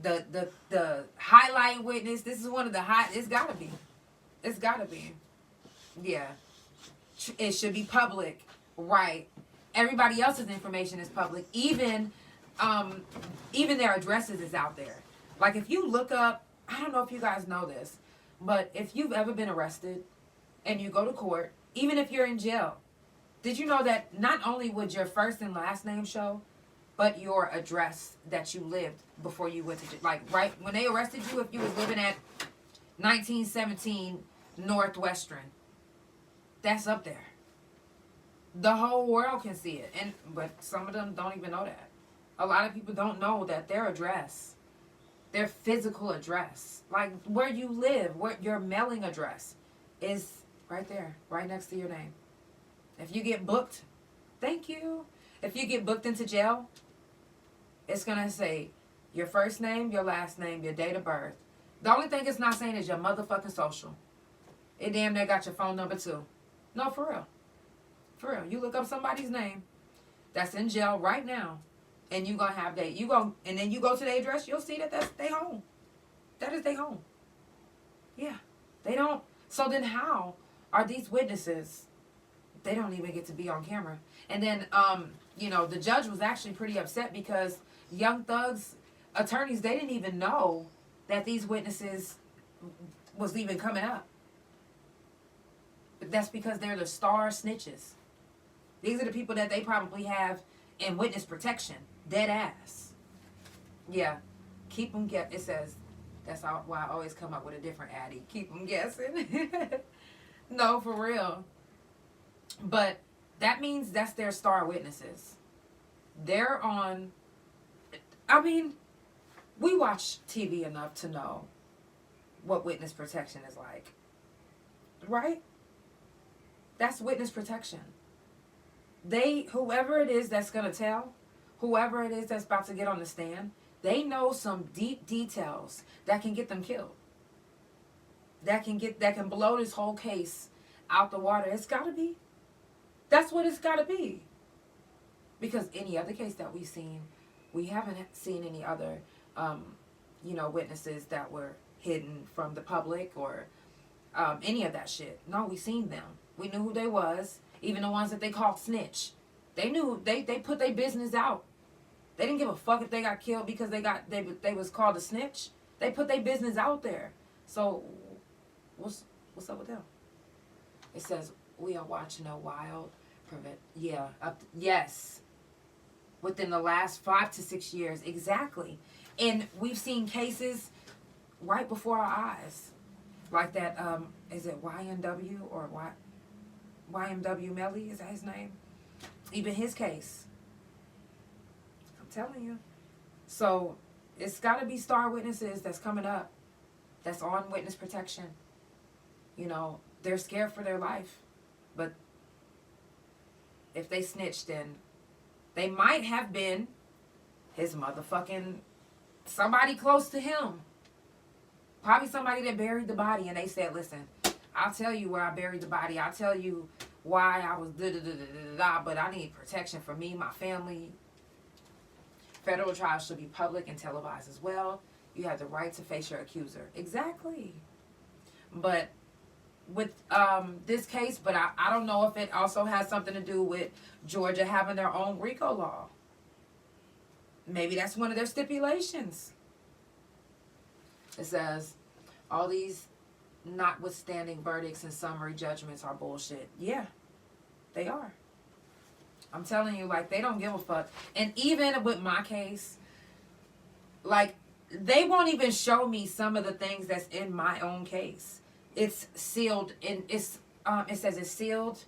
the highlight witness, this is one of the it's got to be. Yeah. It should be public, right? Everybody else's information is public. Even their addresses is out there. Like if you look up, I don't know if you guys know this, but if you've ever been arrested and you go to court, even if you're in jail, did you know that not only would your first and last name show, but your address that you lived before you went to jail? Like right when they arrested you, if you was living at 1917 Northwestern, that's up there. The whole world can see it, but some of them don't even know that. A lot of people don't know that their address, their physical address, like where you live, where your mailing address is right there, right next to your name. If you get booked, thank you. If you get booked into jail, it's going to say your first name, your last name, your date of birth. The only thing it's not saying is your motherfucking social. It damn near got your phone number too. No, for real. For real. You look up somebody's name that's in jail right now, and you gonna have and then you go to their address, you'll see that that's their home. That is their home. Yeah. They don't. So then how are these witnesses, they don't even get to be on camera. And then, the judge was actually pretty upset because Young Thug's attorneys, they didn't even know that these witnesses was even coming up. But that's because they're the star snitches. These are the people that they probably have in witness protection. Dead ass. Yeah. Keep them it says, that's why I always come up with a different addy. Keep them guessing. No, for real. But that means that's their star witnesses. They're on, we watch TV enough to know what witness protection is like. Right? That's witness protection. Whoever it is that's going to tell, whoever it is that's about to get on the stand, they know some deep details that can get them killed. That can blow this whole case out the water. It's got to be. That's what it's got to be. Because any other case that we've seen, we haven't seen any other, witnesses that were hidden from the public or any of that shit. No, we seen them. We knew who they was. Even the ones that they called snitch. They knew, they put their business out. They didn't give a fuck if they got killed because they was called a snitch. They put their business out there. So, what's up with them? It says, we are watching a wild yes. Within the last 5 to 6 years. Exactly. And we've seen cases right before our eyes. Like that, is it YNW or what? YMW Melly, is that his name? Even his case. I'm telling you. So it's got to be star witnesses that's coming up, that's on witness protection. You know, they're scared for their life. But if they snitch, then they might have been his motherfucking somebody close to him. Probably somebody that buried the body, and they said, listen, I'll tell you where I buried the body. I'll tell you why I was da-da-da-da-da-da, but I need protection for me, my family. Federal trials should be public and televised as well. You have the right to face your accuser. Exactly. But with this case, but I don't know if it also has something to do with Georgia having their own RICO law. Maybe that's one of their stipulations. It says, all these notwithstanding verdicts and summary judgments are bullshit. Yeah, they are. I'm telling you, like, they don't give a fuck. And even with my case, like, they won't even show me some of the things that's in my own case. It's sealed, and it's it says it's sealed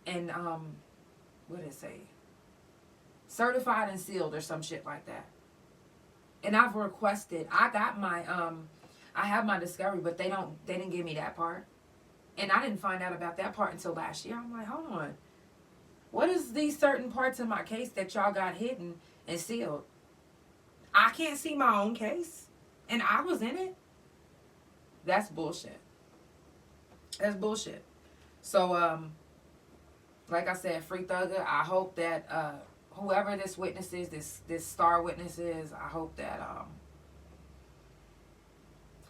and what did it say? Certified and sealed or some shit like that. And I've requested, I got my I have my discovery, but they didn't give me that part. And I didn't find out about that part until last year. I'm like, hold on. What is these certain parts of my case that y'all got hidden and sealed? I can't see my own case. And I was in it. That's bullshit. That's bullshit. So, like I said, Free Thugger, I hope that whoever this witness is, this star witness is, I hope that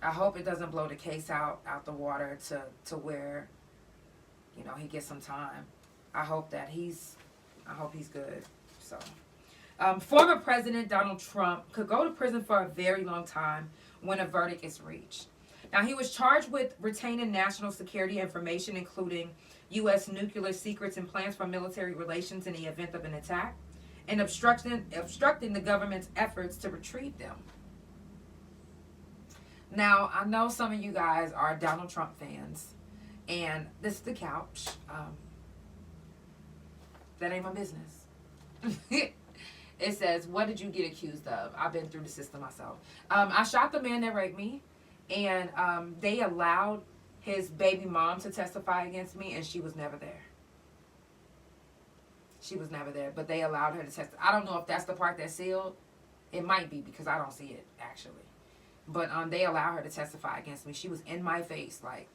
I hope it doesn't blow the case out the water to where, you know, he gets some time. I hope he's good. So, former President Donald Trump could go to prison for a very long time when a verdict is reached. Now, he was charged with retaining national security information, including U.S. nuclear secrets and plans for military relations in the event of an attack, and obstructing the government's efforts to retrieve them. Now, I know some of you guys are Donald Trump fans, and this is the couch. That ain't my business. It says, what did you get accused of? I've been through the system myself. I shot the man that raped me, and they allowed his baby mom to testify against me, and she was never there. She was never there, but they allowed her to testify. I don't know if that's the part that's sealed. It might be, because I don't see it, actually. But they allowed her to testify against me. She was in my face, like,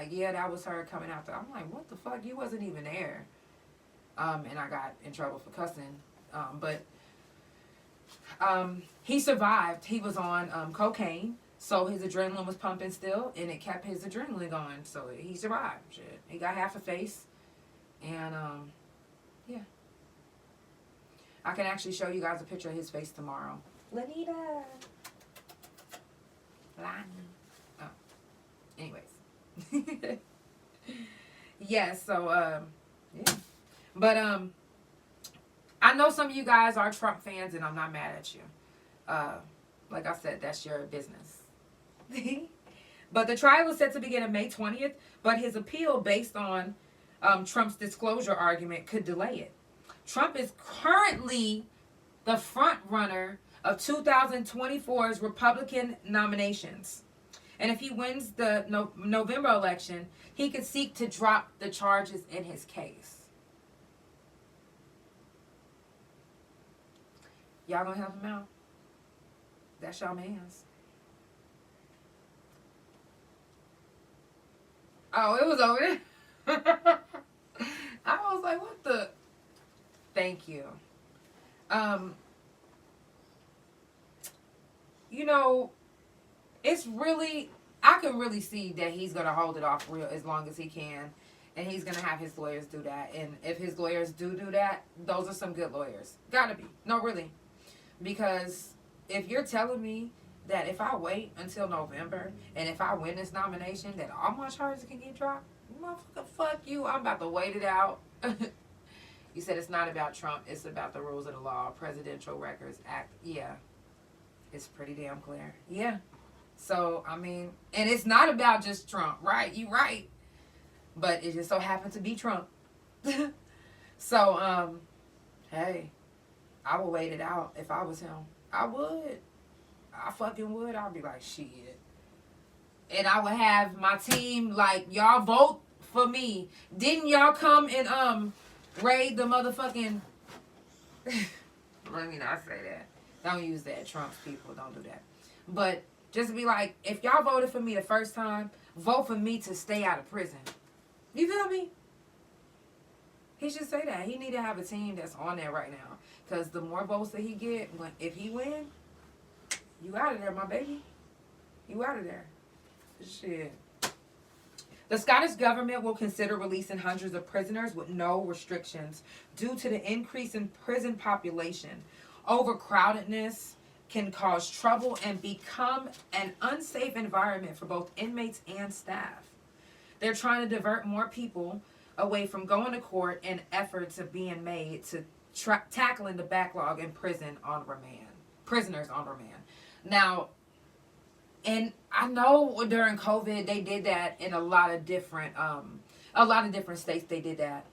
yeah, that was her coming out there. I'm like, what the fuck? You wasn't even there. And I got in trouble for cussing. But he survived. He was on cocaine, so his adrenaline was pumping still, and it kept his adrenaline going. So he survived. Shit. He got half a face, and yeah. I can actually show you guys a picture of his face tomorrow. Lanita. Oh. Anyways. Yeah, so yeah. But I know some of you guys are Trump fans, and I'm not mad at you. Like I said, that's your business. But the trial is set to begin on May 20th, but his appeal based on Trump's disclosure argument could delay it. Trump is currently the front runner of 2024's Republican nominations. And if he wins the November election, he could seek to drop the charges in his case. Y'all gonna help him out? That's y'all mans. Oh, it was over there. I was like, what the? Thank you. You know, it's really, I can really see that he's going to hold it off real as long as he can. And he's going to have his lawyers do that. And if his lawyers do that, those are some good lawyers. Gotta be. No, really. Because if you're telling me that if I wait until November and if I win this nomination, that all my charges can get dropped, motherfucker, fuck you. I'm about to wait it out. You said it's not about Trump. It's about the rules of the law. Presidential Records Act. Yeah. It's pretty damn clear. Yeah. So, I mean, and it's not about just Trump, right? You right. But it just so happened to be Trump. So, hey, I would wait it out if I was him. I would. I fucking would. I'd be like, shit. And I would have my team, like, y'all vote for me. Didn't y'all come and raid the motherfucking... Let me not say that. Don't use that. Trump's people, don't do that. But just be like, if y'all voted for me the first time, vote for me to stay out of prison. You feel me? He should say that. He need to have a team that's on there right now. Because the more votes that he get, if he win, you out of there, my baby. You out of there. Shit. The Scottish government will consider releasing hundreds of prisoners with no restrictions due to the increase in prison population. Overcrowdedness can cause trouble and become an unsafe environment for both inmates and staff. They're trying to divert more people away from going to court, and efforts are being made to tackling the backlog in prisoners on remand. Now, and I know during COVID they did that in a lot of different states. They did that,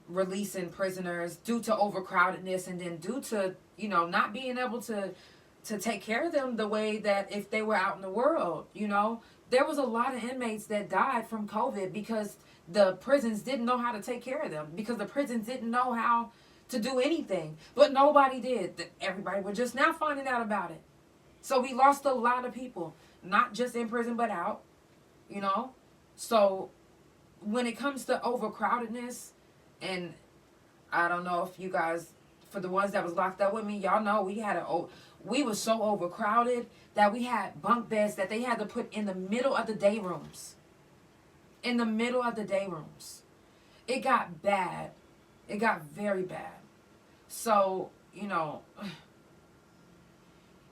releasing prisoners due to overcrowdedness, and then due to not being able to take care of them the way that if they were out in the world. There was a lot of inmates that died from COVID because the prisons didn't know how to take care of them, because the prisons didn't know how to do anything. But nobody did. Everybody was just now finding out about it. So we lost a lot of people, not just in prison, but out, So when it comes to overcrowdedness, and I don't know if you guys, for the ones that was locked up with me, y'all know we were so overcrowded that we had bunk beds that they had to put in the middle of the day rooms. In the middle of the day rooms. It got bad. It got very bad. So,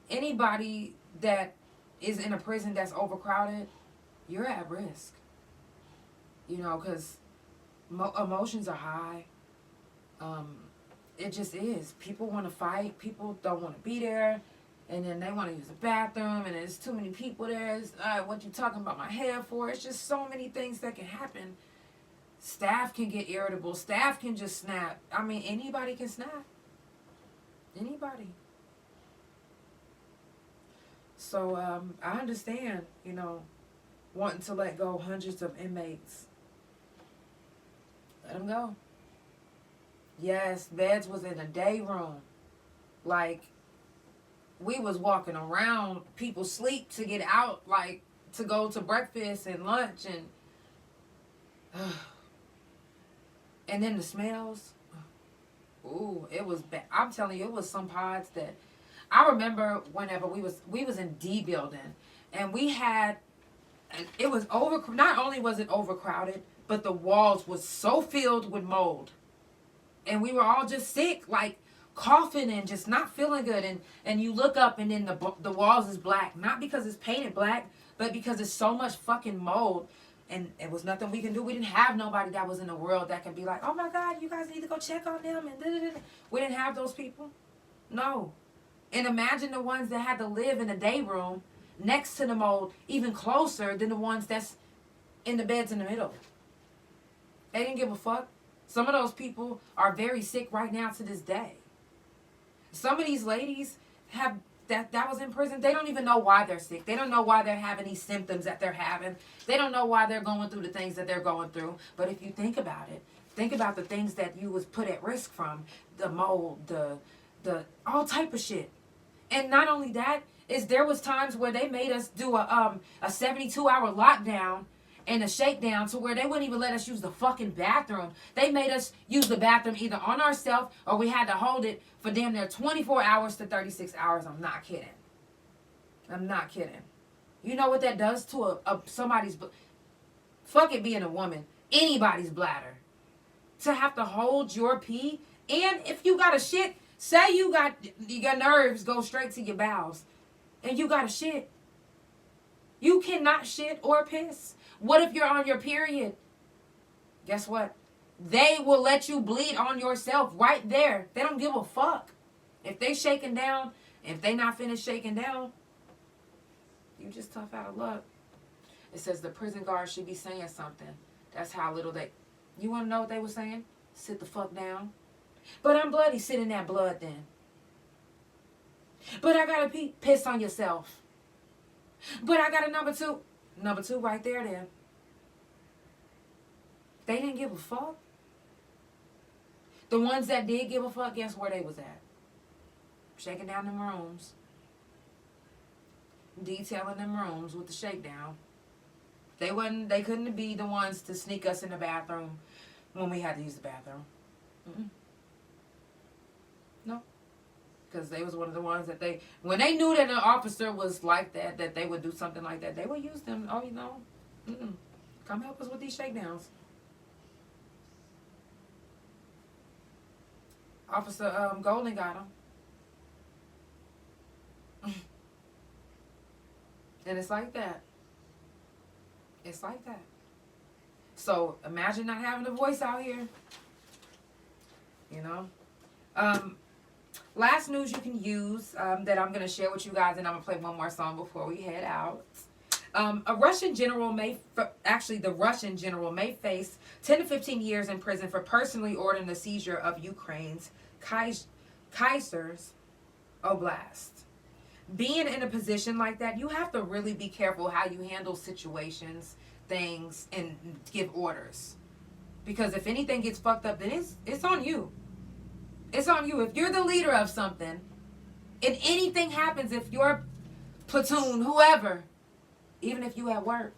anybody that is in a prison that's overcrowded, you're at risk. Because emotions are high. It just is. People want to fight. People don't want to be there. And then they want to use the bathroom, and there's too many people there. It's, what you talking about my hair for? It's just so many things that can happen. Staff can get irritable. Staff can just snap. I mean, anybody can snap. Anybody. So, I understand, wanting to let go hundreds of inmates. Let them go. Yes, beds was in a day room. Like, we was walking around, people sleep to get out, like, to go to breakfast and lunch, and then the smells. Ooh, it was bad. I'm telling you, it was some pods that I remember whenever we was in D building, and we had, and it was not only was it overcrowded, but the walls was so filled with mold, and we were all just sick, like coughing and just not feeling good, and you look up and then the walls is black, not because it's painted black, but because it's so much fucking mold. And it was nothing we can do. We didn't have nobody that was in the world that could be like, oh my God, you guys need to go check on them. And da-da-da-da. We didn't have those people. No. And imagine the ones that had to live in a day room next to the mold, even closer than the ones that's in the beds in the middle. They didn't give a fuck. Some of those people are very sick right now to this day. Some of these ladies have that was in prison, they don't even know why they're sick. They don't know why they're having these symptoms that they're having. They don't know why they're going through the things that they're going through. But if you think about it, think about the things that you was put at risk from, the mold, the all type of shit. And not only that, is there was times where they made us do a 72-hour lockdown and a shakedown to where they wouldn't even let us use the fucking bathroom. They made us use the bathroom either on ourselves or we had to hold it for damn near 24 hours to 36 hours. I'm not kidding. I'm not kidding. You know what that does to somebody's... Fuck it being a woman. Anybody's bladder. To have to hold your pee. And if you got a shit, say you got your nerves go straight to your bowels. And you got a shit. You cannot shit or piss. What if you're on your period? Guess what? They will let you bleed on yourself right there. They don't give a fuck. If they shaking down, if they not finished shaking down, you just tough out of luck. It says the prison guard should be saying something. That's how little they... You want to know what they were saying? Sit the fuck down. But I'm bloody. Sit in that blood then. But I got to piss on yourself. But I got a number two. Number two right there then. They didn't give a fuck. The ones that did give a fuck, guess where they was at? Shaking down them rooms. Detailing them rooms with the shakedown. They couldn't be the ones to sneak us in the bathroom when we had to use the bathroom. Mm-mm. No. Because they was one of the ones that when they knew that an officer was like that they would do something like that, they would use them. Oh, you know, come help us with these shakedowns. Officer Golden got him. And it's like that. It's like that. So imagine not having a voice out here. You know? Last news you can use that I'm going to share with you guys, and I'm going to play one more song before we head out. The Russian general may face 10 to 15 years in prison for personally ordering the seizure of Ukraine's Kaiser's Oblast. Being in a position like that, you have to really be careful how you handle situations, things, and give orders. Because if anything gets fucked up, then it's on you. It's on you. If you're the leader of something, and anything happens, if your platoon, whoever, even if you at work,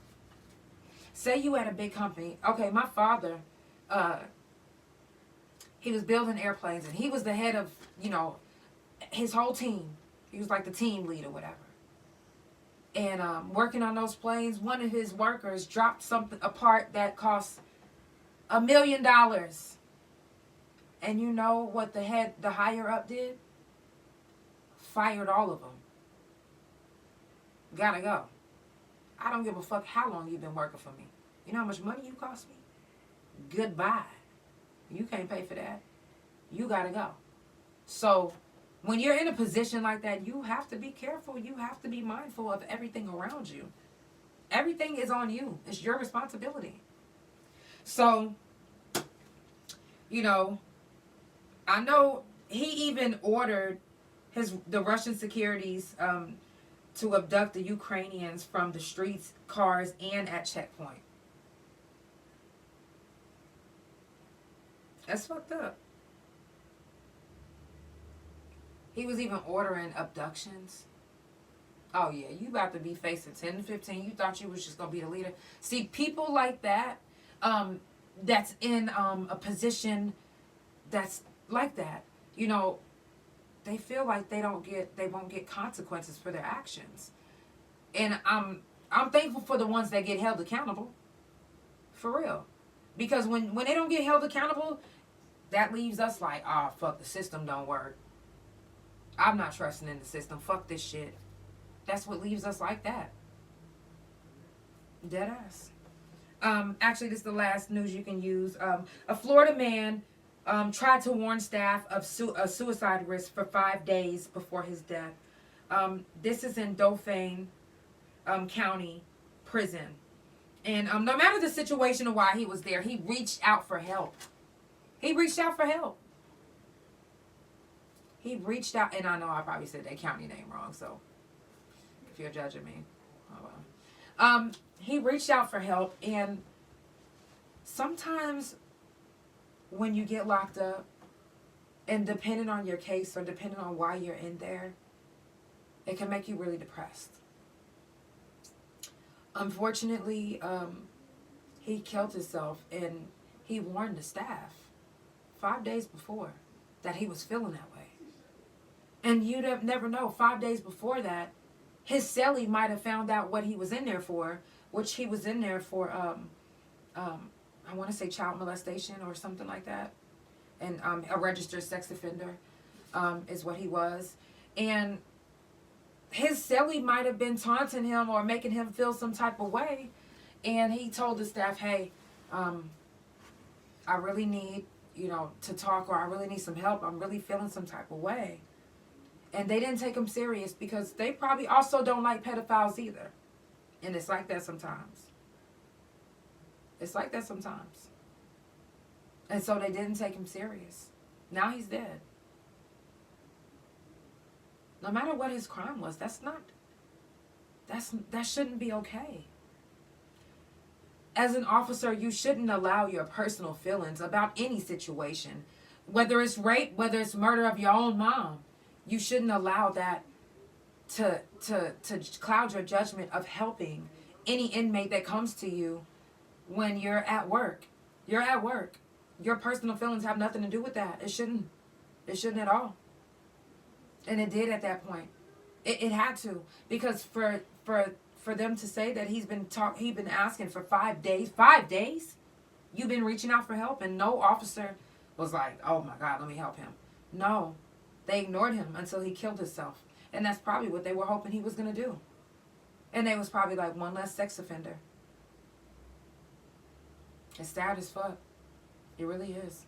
say you at a big company. Okay, my father, he was building airplanes, and he was the head of, his whole team. He was like the team lead or whatever. And working on those planes, one of his workers dropped a part that cost $1 million. And you know what the higher up did? Fired all of them. Gotta go. I don't give a fuck how long you've been working for me. You know how much money you cost me? Goodbye. You can't pay for that. You gotta go. So when you're in a position like that, you have to be careful. You have to be mindful of everything around you. Everything is on you. It's your responsibility. So, I know he even ordered the Russian securities to abduct the Ukrainians from the streets, cars, and at checkpoint. That's fucked up. He was even ordering abductions. Oh, yeah, you about to be facing 10 to 15. You thought you was just going to be the leader. See, people like that, that's in a position that's like that, they feel like they won't get consequences for their actions. And I'm thankful for the ones that get held accountable. For real. Because when they don't get held accountable, that leaves us like, oh, fuck, the system don't work. I'm not trusting in the system. Fuck this shit. That's what leaves us like that. Deadass. Actually, this is the last news you can use. A Florida man tried to warn staff of a suicide risk for 5 days before his death. This is in Dauphin County Prison. And no matter the situation or why he was there, he reached out for help. He reached out for help. He reached out, and I know I probably said that county name wrong, so if you're judging me, oh well. He reached out for help, and sometimes when you get locked up, and depending on your case or depending on why you're in there, it can make you really depressed. Unfortunately, he killed himself, and he warned the staff 5 days before that he was feeling that way. And you'd have never know, 5 days before that, his cellie might have found out what he was in there for, which he was in there for, I want to say child molestation or something like that. And a registered sex offender is what he was. And his cellie might have been taunting him or making him feel some type of way. And he told the staff, hey, I really need, to talk, or I really need some help. I'm really feeling some type of way. And they didn't take him serious because they probably also don't like pedophiles either. And it's like that sometimes. It's like that sometimes. And so they didn't take him serious. Now he's dead. No matter what his crime was, that shouldn't be okay. As an officer, you shouldn't allow your personal feelings about any situation, whether it's rape, whether it's murder of your own mom. You shouldn't allow that to cloud your judgment of helping any inmate that comes to you when you're at work. You're at work. Your personal feelings have nothing to do with that. It shouldn't. It shouldn't at all. And it did at that point. It had to, because for them to say that he's been asking for 5 days. 5 days? You've been reaching out for help, and no officer was like, oh my God, let me help him. No. They ignored him until he killed himself. And that's probably what they were hoping he was going to do. And they was probably like, one less sex offender. It's sad as fuck. It really is.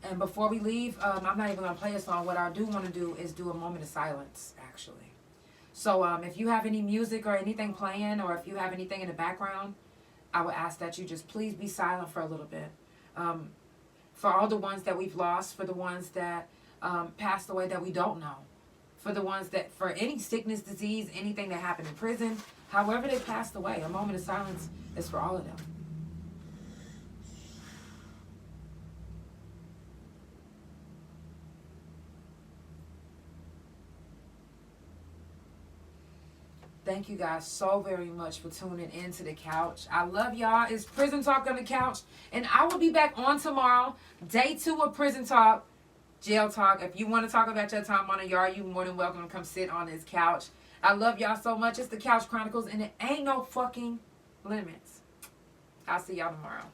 And before we leave, I'm not even going to play a song. What I do want to do is do a moment of silence, actually. So if you have any music or anything playing, or if you have anything in the background, I would ask that you just please be silent for a little bit. For all the ones that we've lost, for the ones that passed away that we don't know, for the ones that, for any sickness, disease, anything that happened in prison, however they passed away, a moment of silence is for all of them. Thank you guys so very much for tuning into the couch. I love y'all. It's Prison Talk on the Couch. And I will be back on tomorrow. Day 2 of Prison Talk. Jail Talk. If you want to talk about your time on the yard, you're more than welcome to come sit on this couch. I love y'all so much. It's the Couch Chronicles, and it ain't no fucking limits. I'll see y'all tomorrow.